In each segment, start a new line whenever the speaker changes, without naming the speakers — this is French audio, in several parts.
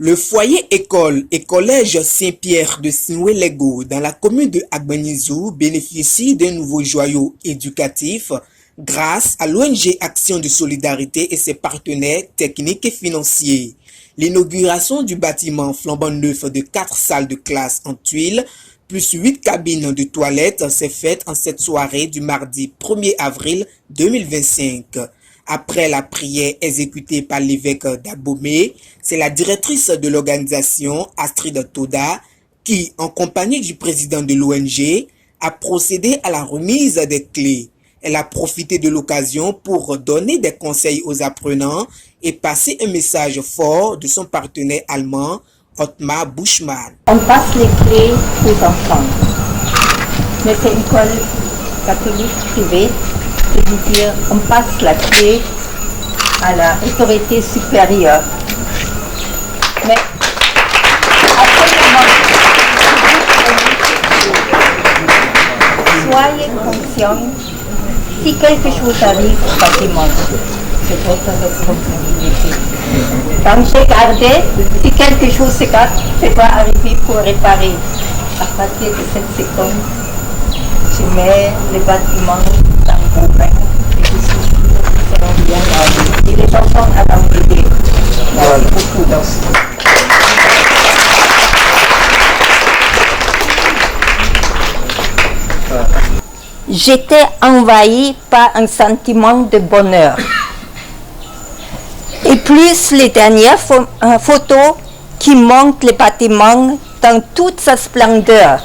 Le foyer école et collège Saint-Pierre de Sinoué-Lego dans la commune de Agbenizou bénéficie d'un nouveau joyau éducatif grâce à l'ONG Action de Solidarité et ses partenaires techniques et financiers. L'inauguration du bâtiment flambant neuf de 4 salles de classe en tuiles plus 8 cabines de toilettes s'est faite en cette soirée du mardi 1er avril 2025. Après la prière exécutée par l'évêque d'Abomey, c'est la directrice de l'organisation, Astrid Toda, qui, en compagnie du président de l'ONG, a procédé à la remise des clés. Elle a profité de l'occasion pour donner des conseils aux apprenants et passer un message fort de son partenaire allemand, Ottmar Buschmann.
On passe les clés aux enfants. Mais c'est une école catholique privée. C'est-à-dire, on passe la clé à la autorité supérieure. Mais, soyez conscients, si quelque chose arrive au bâtiment, c'est votre responsabilité. Quand j'ai gardé, si quelque chose se casse, je dois arriver pour réparer. À partir de cette seconde, je mets le bâtiment dans mon bain et je suis sûre que seront bien gardés. Et les enfants allons m'aider. Merci beaucoup. J'étais envahie par un sentiment de bonheur. Et plus les dernières photos qui montrent le bâtiment dans toute sa splendeur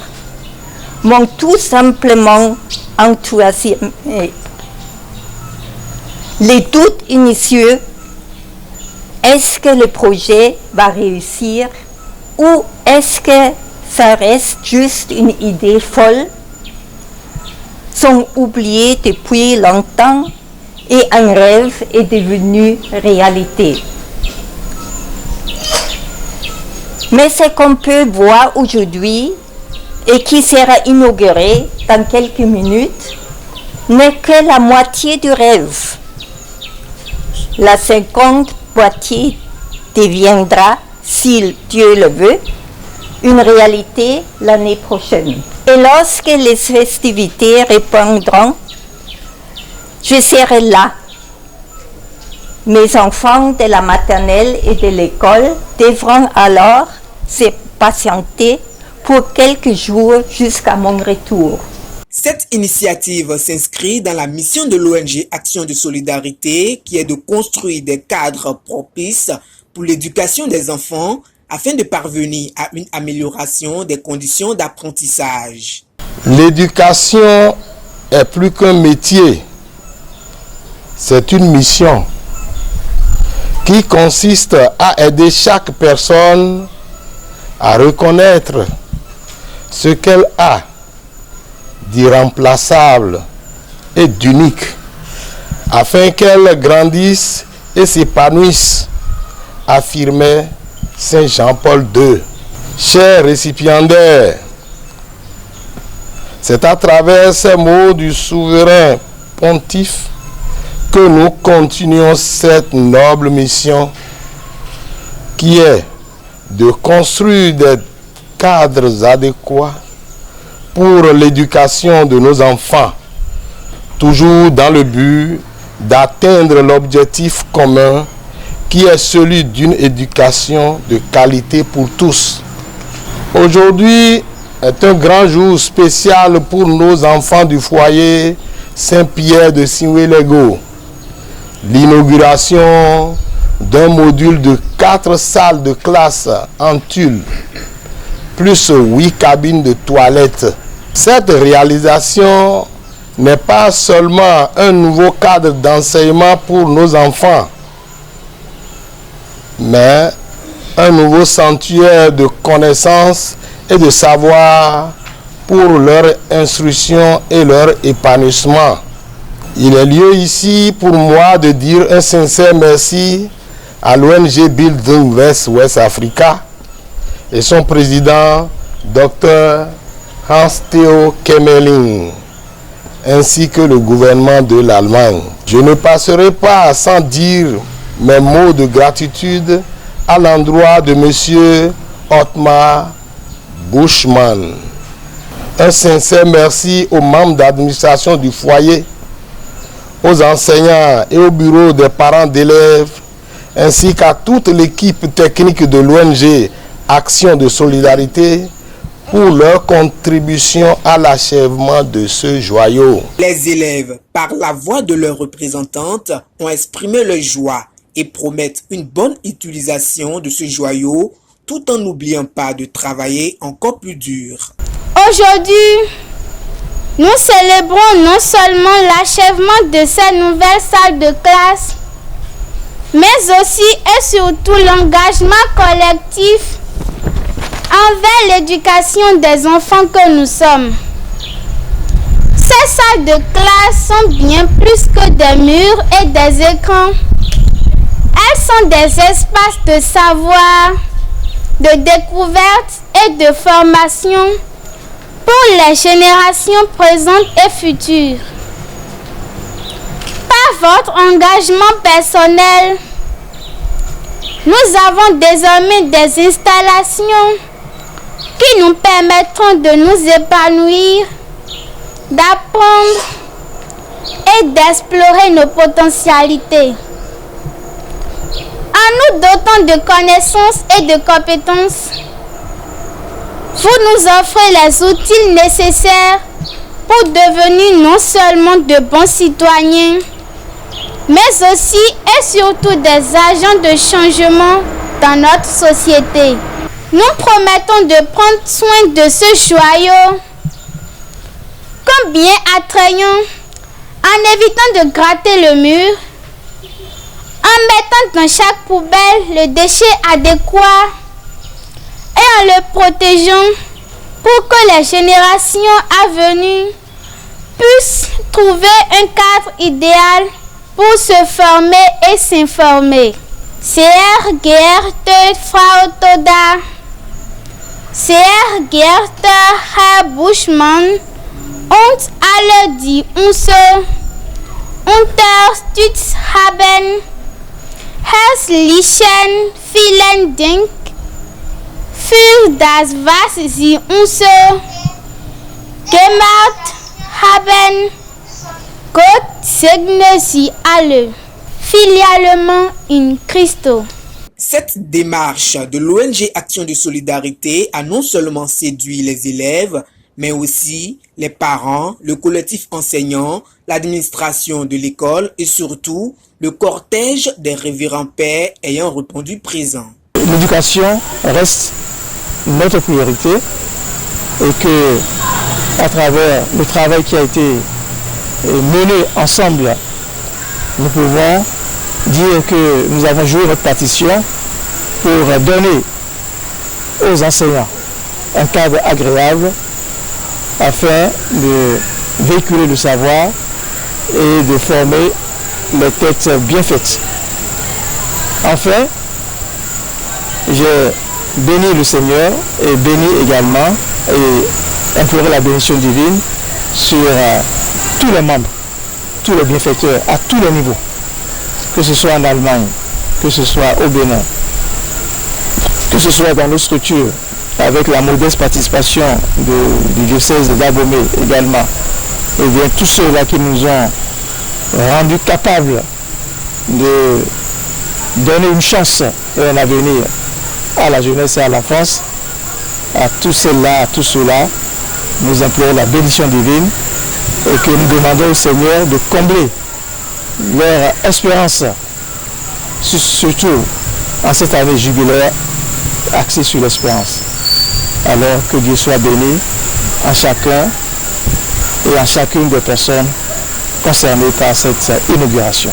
m'ont tout simplement enthousiasmé. Les doutes initiaux, est-ce que le projet va réussir ou est-ce que ça reste juste une idée folle, sont oubliés depuis longtemps et un rêve est devenu réalité. Mais ce qu'on peut voir aujourd'hui et qui sera inauguré dans quelques minutes n'est que la moitié du rêve. La 50 moitié deviendra, si Dieu le veut, une réalité l'année prochaine. Et lorsque les festivités reprendront, je serai là. Mes enfants de la maternelle et de l'école devront alors se patienter pour quelques jours jusqu'à mon retour.
Cette initiative s'inscrit dans la mission de l'ONG Action de Solidarité qui est de construire des cadres propices pour l'éducation des enfants afin de parvenir à une amélioration des conditions d'apprentissage.
L'éducation est plus qu'un métier, c'est une mission qui consiste à aider chaque personne à reconnaître ce qu'elle a d'irremplaçable et d'unique afin qu'elle grandisse et s'épanouisse, affirmait Saint Jean-Paul II. Chers récipiendaires, c'est à travers ces mots du souverain pontife que nous continuons cette noble mission qui est de construire des cadres adéquats pour l'éducation de nos enfants, toujours dans le but d'atteindre l'objectif commun qui est celui d'une éducation de qualité pour tous. Aujourd'hui est un grand jour spécial pour nos enfants du foyer Saint-Pierre de Sinoué-Lego. L'inauguration d'un module de 4 salles de classe en tulle, plus 8 cabines de toilettes. Cette réalisation n'est pas seulement un nouveau cadre d'enseignement pour nos enfants, mais un nouveau sanctuaire de connaissances et de savoir pour leur instruction et leur épanouissement. Il est lieu ici pour moi de dire un sincère merci à l'ONG Building West Africa et son président, Dr Hans-Theo Kemmerling, ainsi que le gouvernement de l'Allemagne. Je ne passerai pas sans dire mes mots de gratitude à l'endroit de M. Otmar Bushman. Un sincère merci aux membres d'administration du foyer, aux enseignants et au bureau des parents d'élèves, ainsi qu'à toute l'équipe technique de l'ONG Action de Solidarité pour leur contribution à l'achèvement de ce joyau.
Les élèves, par la voix de leurs représentantes, ont exprimé leur joie et promettent une bonne utilisation de ce joyau tout en n'oubliant pas de travailler encore plus dur.
Aujourd'hui, nous célébrons non seulement l'achèvement de cette nouvelle salle de classe, mais aussi et surtout l'engagement collectif envers l'éducation des enfants que nous sommes. Ces salles de classe sont bien plus que des murs et des écrans. Elles sont des espaces de savoir, de découverte et de formation pour les générations présentes et futures. Par votre engagement personnel, nous avons désormais des installations qui nous permettront de nous épanouir, d'apprendre et d'explorer nos potentialités. En nous dotant de connaissances et de compétences, vous nous offrez les outils nécessaires pour devenir non seulement de bons citoyens, mais aussi et surtout des agents de changement dans notre société. Nous promettons de prendre soin de ce joyau, combien attrayant, en évitant de gratter le mur, en mettant dans chaque poubelle le déchet adéquat et en le protégeant pour que les générations à venir puissent trouver un cadre idéal pour se former et s'informer. Sehr geehrte Frau Toda, sehr geehrter Herr Bushman und alle, die uns unterstützt haben, herzlichen vielen Dank für das, was Sie uns gemacht haben. Gott segne Sie alle. Filialement in Christo.
Cette démarche de l'ONG Action de Solidarité a non seulement séduit les élèves, mais aussi les parents, le collectif enseignant, l'administration de l'école et surtout le cortège des révérends pères ayant répondu présent.
L'éducation reste notre priorité et que, à travers le travail qui a été mené ensemble, nous pouvons dire que nous avons joué notre partition pour donner aux enseignants un cadre agréable afin de véhiculer le savoir et de former les têtes bien faites. Enfin, j'ai béni le Seigneur et béni également et imploré la bénédiction divine sur tous les membres, tous les bienfaiteurs, à tous les niveaux, que ce soit en Allemagne, que ce soit au Bénin, que ce soit dans nos structures, avec la modeste participation du diocèse d'Abomey également, et bien tous ceux-là qui nous ont rendus capables de donner une chance et un avenir à la jeunesse et à l'enfance, à tous ceux-là, nous implorons la bénédiction divine et que nous demandons au Seigneur de combler leur espérance, surtout en cette année jubilaire axée sur l'espérance. Alors que Dieu soit béni en chacun et en chacune des personnes concernées par cette inauguration.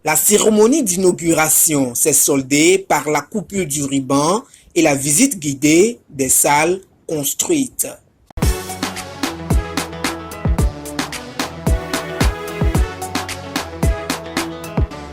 La cérémonie d'inauguration s'est soldée par la coupure du ruban et la visite guidée des salles construites.